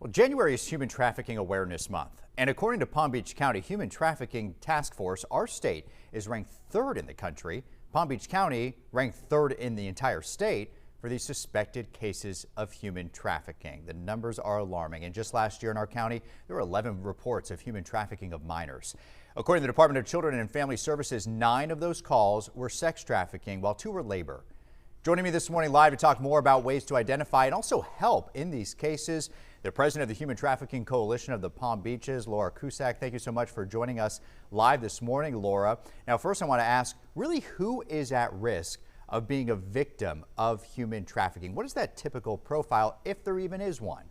Well, January is Human Trafficking Awareness Month, and according to Palm Beach County Human Trafficking Task Force, our state is ranked third in the country. Palm Beach County ranked third in the entire state for these suspected cases of human trafficking. The numbers are alarming, and just last year in our county, there were 11 reports of human trafficking of minors. According to the Department of Children and Family Services, 9 of those calls were sex trafficking, while 2 were labor. Joining me this morning live to talk more about ways to identify and also help in these cases, the president of the Human Trafficking Coalition of the Palm Beaches, Laura Cusack. Thank you so much for joining us live this morning, Laura. Now, first I want to ask, really, who is at risk of being a victim of human trafficking? What is that typical profile, if there even is one?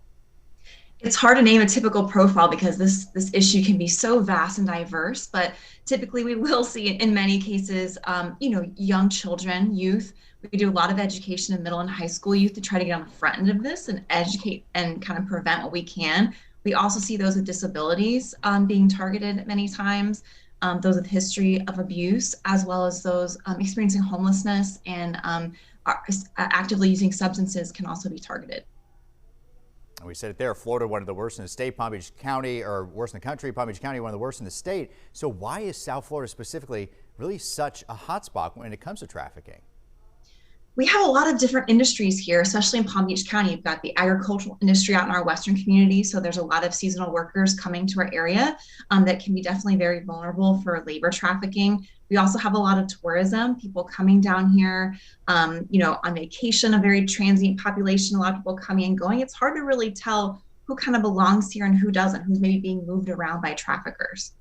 It's hard to name a typical profile because this issue can be so vast and diverse, but typically we will see in many cases, young children, youth. We do a lot of education in middle and high school youth to try to get on the front end of this and educate and kind of prevent what we can. We also see those with disabilities being targeted many times, those with history of abuse, as well as those experiencing homelessness and are actively using substances can also be targeted. And we said it there, Florida, one of the worst in the state, Palm Beach County, or worst in the country, Palm Beach County, one of the worst in the state. So why is South Florida specifically really such a hotspot when it comes to trafficking? We have a lot of different industries here, especially in Palm Beach County. You've got the agricultural industry out in our western community, so there's a lot of seasonal workers coming to our area that can be definitely very vulnerable for labor trafficking. We also have a lot of tourism, people coming down here, on vacation, a very transient population, a lot of people coming and going. It's hard to really tell who kind of belongs here and who doesn't, who's maybe being moved around by traffickers.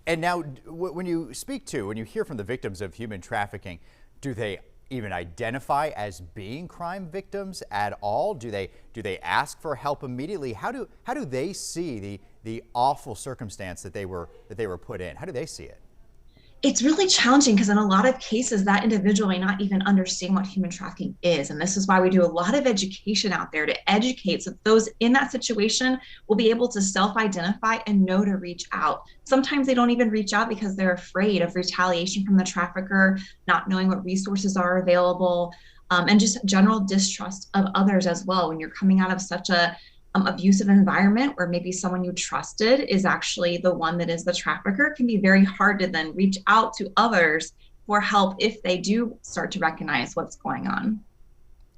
And now, when you hear from the victims of human trafficking, do they even identify as being crime victims at all? Do they ask for help immediately? How do they see the awful circumstance that they were put in? How do they see it? It's really challenging because in a lot of cases that individual may not even understand what human trafficking is. And this is why we do a lot of education out there to educate so those in that situation will be able to self-identify and know to reach out. Sometimes they don't even reach out because they're afraid of retaliation from the trafficker, not knowing what resources are available, and just general distrust of others as well. When you're coming out of such a abusive environment where maybe someone you trusted is actually the one that is the trafficker, it can be very hard to then reach out to others for help if they do start to recognize what's going on.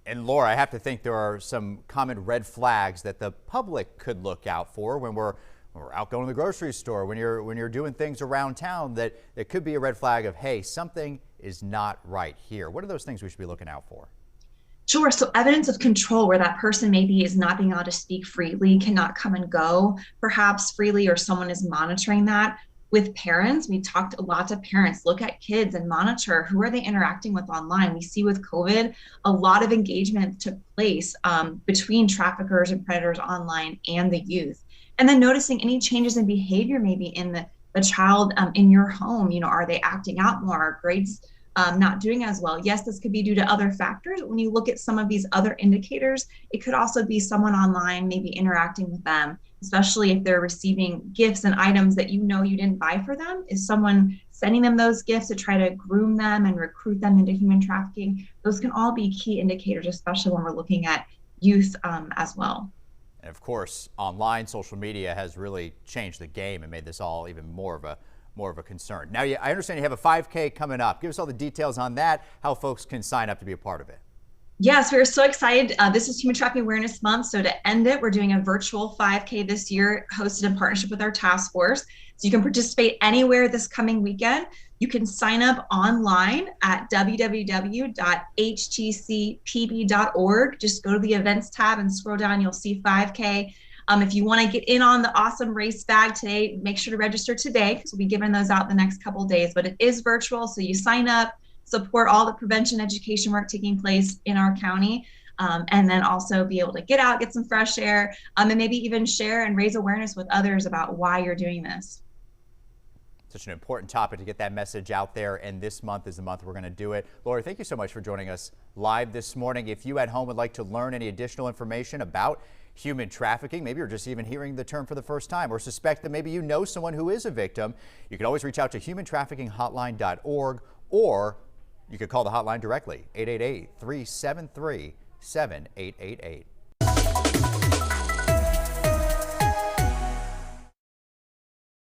And Laura, I have to think there are some common red flags that the public could look out for when we're out going to the grocery store, when you're doing things around town that could be a red flag of, hey, something is not right here. What are those things we should be looking out for? Sure. So evidence of control where that person maybe is not being able to speak freely, cannot come and go perhaps freely, or someone is monitoring that. With parents, we talked a lot to parents, look at kids and monitor who are they interacting with online. We see with COVID, a lot of engagement took place between traffickers and predators online and the youth. And then noticing any changes in behavior maybe in the child in your home. Are they acting out more? Are grades not doing as well? Yes, this could be due to other factors. When you look at some of these other indicators, it could also be someone online maybe interacting with them, especially if they're receiving gifts and items that you didn't buy for them. Is someone sending them those gifts to try to groom them and recruit them into human trafficking? Those can all be key indicators, especially when we're looking at youth as well. And of course, online social media has really changed the game and made this all even more of a concern. Now, I understand you have a 5K coming up. Give us all the details on that, how folks can sign up to be a part of it. Yes, we're so excited. This is Human Trafficking Awareness Month. So to end it, we're doing a virtual 5K this year, hosted in partnership with our task force. So you can participate anywhere this coming weekend. You can sign up online at www.htcpb.org. Just go to the events tab and scroll down, you'll see 5K. If you want to get in on the awesome race bag today, make sure to register today because we'll be giving those out the next couple of days. But it is virtual, so you sign up, support all the prevention education work taking place in our county, and then also be able to get out, get some fresh air, and maybe even share and raise awareness with others about why you're doing this. Such an important topic to get that message out there, and this month is the month we're going to do it. Laura, thank you so much for joining us live this morning. If you at home would like to learn any additional information about human trafficking, maybe you're just even hearing the term for the first time, or suspect that maybe you know someone who is a victim, you can always reach out to humantraffickinghotline.org, or you could call the hotline directly, 888-373-7888.